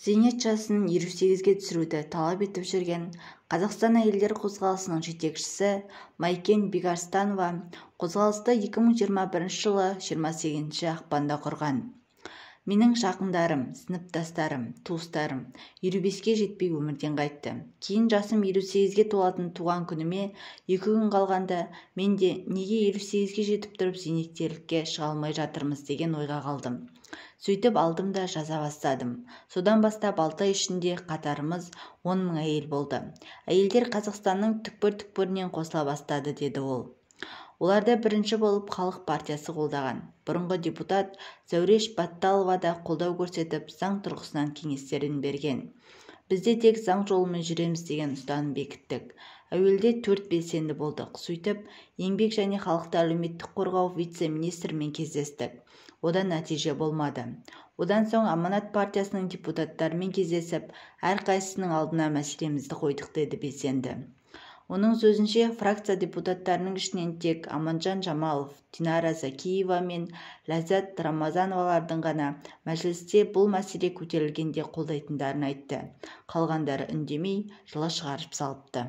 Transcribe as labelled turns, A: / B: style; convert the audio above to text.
A: зейнет жасын 28-ге түсіруді талап етіп жүрген Қазақстан әйелдер қозғалысының жетекшісі Майкен Бекарыстанова қозғалысты 2021 жылы 28 ақпанда құрған. Менің жақындарым, сыныптастарым, туыстарым 25-ке жетпей өмірден қайтты. Кейін жасым 28-ге толатын туған күніме 2 күн қалғанда мен де неге 28-ге жетіп тұрып зейнеткерлікке шыға алмай жатырмыз деген ойға қалдым. Сөйтіп алдым да жаза бастадым. Содан бастап 6 ай ішінде қатарымыз 10 мың әйел болды. Әйелдер Қазақстанның түкпір-түкпірінен қосыла бастады, деді ол. Оларда бірінші болып Халық партиясы қолдаған. Бұрынғы депутат Зәуреш Батталова да қолдау көрсетіп, заң тұрғысынан кеңестерін берген. Бізде тек заң жолымен жүреміз деген ұстаным бекіттік. Әуелде 4 белсенді болдық. Сөйтіп, еңбек және халықты әлеуметтік қорғау вице-министрімен кездестік. Одан нәтиже болмады. Одан соң Аманат партиясының депутаттарымен кездесіп, әрқайсысының алдына мәселемізді қойдық, деді белсенді. Оның сөзінше, фракция депутаттарының ішінен тек Аманжан Жамалов, Динара Закиева мен Ләззат Рамазановалардың ғана мәжілісте бұл мәселе көтерілгенде қолдайтындарын айтты. Қалғандары үндемей жылы шығарып салыпты.